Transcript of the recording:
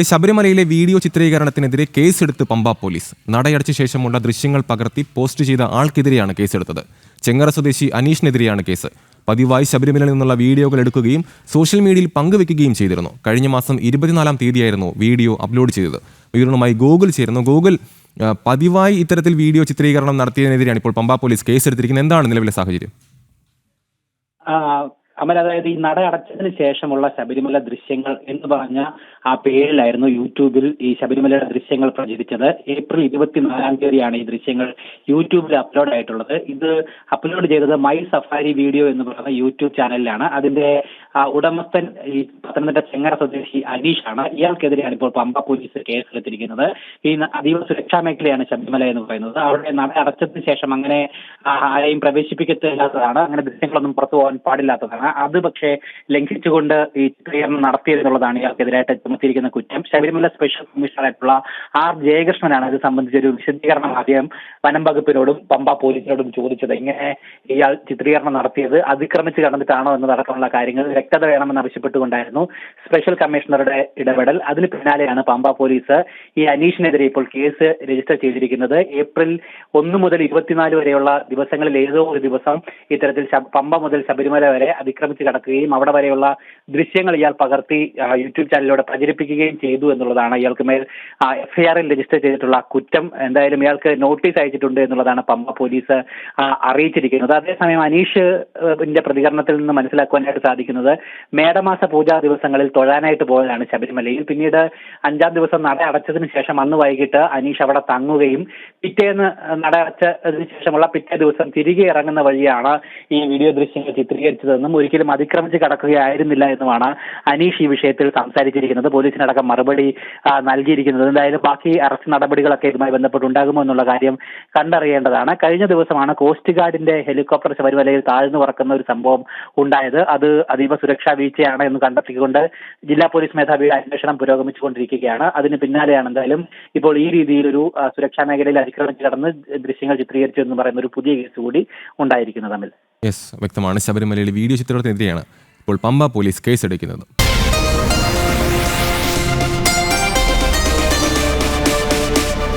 ശബരിമലയിലെ വീഡിയോ ചിത്രീകരണത്തിനെതിരെ കേസെടുത്ത് പമ്പ പോലീസ്. നടയടച്ച ശേഷമുള്ള ദൃശ്യങ്ങൾ പകർത്തി പോസ്റ്റ് ചെയ്ത ആൾക്കെതിരെയാണ് കേസെടുത്തത്. ചെങ്ങറ സ്വദേശി അനീഷിനെതിരെയാണ് കേസ്. പതിവായി ശബരിമലയിൽ നിന്നുള്ള വീഡിയോകൾ എടുക്കുകയും സോഷ്യൽ മീഡിയയിൽ പങ്കുവെക്കുകയും ചെയ്തിരുന്നു. കഴിഞ്ഞ മാസം 24-ാം തീയതിയായിരുന്നു വീഡിയോ അപ്ലോഡ് ചെയ്തത്. വിവരണവുമായി ഗൂഗിൾ ചേരുന്നു. ഗൂഗിൾ, പതിവായി ഇത്തരത്തിൽ വീഡിയോ ചിത്രീകരണം നടത്തിയതിനെതിരെയാണ് ഇപ്പോൾ പമ്പ പോലീസ് കേസെടുത്തിരിക്കുന്നത്. എന്താണ് നിലവിലെ സാഹചര്യം? അമൽ, അതായത് ഈ നട അടച്ചതിന് ശേഷമുള്ള ശബരിമല ദൃശ്യങ്ങൾ എന്ന് പറഞ്ഞ ആ പേരിലായിരുന്നു യൂട്യൂബിൽ ഈ ശബരിമലയുടെ ദൃശ്യങ്ങൾ പ്രചരിച്ചത്. ഏപ്രിൽ 24-ാം തീയതിയാണ് ഈ ദൃശ്യങ്ങൾ യൂട്യൂബിൽ അപ്ലോഡ് ആയിട്ടുള്ളത്. ഇത് അപ്ലോഡ് ചെയ്തത് മൈ സഫാരി വീഡിയോ എന്ന് പറയുന്ന യൂട്യൂബ് ചാനലിലാണ്. അതിന്റെ ഉടമസ്ഥൻ ഈ പത്തനംതിട്ട ചെങ്ങറ സ്വദേശി അനീഷാണ്. ഇയാൾക്കെതിരെയാണ് ഇപ്പോൾ പമ്പ പോലീസ് കേസെടുത്തിരിക്കുന്നത്. ഈ അതീവ സുരക്ഷാ മേഖലയാണ് ശബരിമല എന്ന് പറയുന്നത്. അവിടെ നട അടച്ചതിന് ശേഷം അങ്ങനെ ആരെയും പ്രവേശിപ്പിക്കത്തില്ലാത്തതാണ്, അങ്ങനെ ദൃശ്യങ്ങളൊന്നും പുറത്തു പോകാൻ പാടില്ലാത്തതാണ്. അത് പക്ഷേ ലംഘിച്ചുകൊണ്ട് ഈ ചിത്രീകരണം നടത്തിയെന്നുള്ളതാണ് ഇയാൾക്കെതിരായിട്ട് ചുമത്തിയിരിക്കുന്ന കുറ്റം. ശബരിമല സ്പെഷ്യൽ കമ്മീഷണറായിട്ടുള്ള ആർ ജയകൃഷ്ണനാണ് ഇത് സംബന്ധിച്ചൊരു വിശദീകരണം ആദ്യം വനം വകുപ്പിനോടും പമ്പ പോലീസിനോടും ചോദിച്ചത്. ഇങ്ങനെ ഇയാൾ ചിത്രീകരണം നടത്തിയത് അതിക്രമിച്ച് കടന്നിട്ടാണോ എന്നതടക്കമുള്ള കാര്യങ്ങൾ വ്യക്തത വേണമെന്ന് ആവശ്യപ്പെട്ടുകൊണ്ടായിരുന്നു സ്പെഷ്യൽ കമ്മീഷണറുടെ ഇടപെടൽ. അതിന് പിന്നാലെയാണ് പമ്പ പോലീസ് ഈ അനീഷിനെതിരെ ഇപ്പോൾ കേസ് രജിസ്റ്റർ ചെയ്തിരിക്കുന്നത്. ഏപ്രിൽ 1 മുതൽ 24 വരെയുള്ള ദിവസങ്ങളിൽ ഏതോ ഒരു ദിവസം ഇത്തരത്തിൽ പമ്പ മുതൽ ശബരിമല വരെ അതിക്രമിച്ച് കടക്കുകയും അവിടെ വരെയുള്ള ദൃശ്യങ്ങൾ ഇയാൾ പകർത്തി യൂട്യൂബ് ചാനലിലൂടെ പ്രചരിപ്പിക്കുകയും ചെയ്തു എന്നുള്ളതാണ് ഇയാൾക്ക് മേൽ എഫ്ഐആറിൽ രജിസ്റ്റർ ചെയ്തിട്ടുള്ള കുറ്റം. എന്തായാലും ഇയാൾക്ക് നോട്ടീസ് അയച്ചിട്ടുണ്ട് എന്നുള്ളതാണ് പമ്പ പോലീസ് അറിയിച്ചിരിക്കുന്നത്. അതേസമയം അനീഷിന്റെ പ്രതികരണത്തിൽ നിന്ന് മനസ്സിലാക്കുവാനായിട്ട് സാധിക്കുന്നത്, മേടമാസ പൂജാ ദിവസങ്ങളിൽ തൊഴാനായിട്ട് പോയതാണ് ശബരിമലയിൽ. പിന്നീട് 5-ാം ദിവസം നട അടച്ചതിന് ശേഷം അന്ന് വൈകിട്ട് അനീഷ് അവിടെ തങ്ങുകയും പിറ്റേന്ന് നട അടച്ചതിന് ശേഷമുള്ള പിറ്റേ ദിവസം തിരികെ ഇറങ്ങുന്ന വഴിയാണ് ഈ വീഡിയോ ദൃശ്യങ്ങൾ ചിത്രീകരിച്ചതെന്നും ഒരിക്കലും അതിക്രമിച്ച് കടക്കുകയായിരുന്നില്ല എന്നുമാണ് അനീഷ് ഈ വിഷയത്തിൽ സംസാരിച്ചിരിക്കുന്നത്. പോലീസിനടക്കം മറുപടി നൽകിയിരിക്കുന്നത്. എന്തായാലും ബാക്കി അറസ്റ്റ് നടപടികളൊക്കെ ഇതുമായി ബന്ധപ്പെട്ട് ഉണ്ടാകുമോ എന്നുള്ള കാര്യം കണ്ടറിയേണ്ടതാണ്. കഴിഞ്ഞ ദിവസമാണ് കോസ്റ്റ് ഗാർഡിന്റെ ഹെലികോപ്റ്റർ ശബരിമലയിൽ താഴ്ന്നു പറക്കുന്ന ഒരു സംഭവം ഉണ്ടായത്. അത് അതീവ സുരക്ഷാ വീഴ്ചയാണ് എന്ന് കണ്ടെത്തിക്കൊണ്ട് ജില്ലാ പോലീസ് മേധാവിയുടെ അന്വേഷണം പുരോഗമിച്ചുകൊണ്ടിരിക്കുകയാണ്. അതിന് പിന്നാലെയാണ് എന്തായാലും ഇപ്പോൾ ഈ രീതിയിലൊരു സുരക്ഷാ മേഖലയിൽ അതിക്രമിച്ച് കടന്ന് ദൃശ്യങ്ങൾ ചിത്രീകരിച്ചു എന്ന് പറയുന്ന ഒരു പുതിയ കേസ് കൂടി ഉണ്ടായിരിക്കുന്നത്. വ്യക്തമാണ്. ശബരിമലയിലെ വീഡിയോ ചിത്രത്തിനെതിരെയാണ് ഇപ്പോൾ പമ്പ പോലീസ് കേസെടുക്കുന്നത്.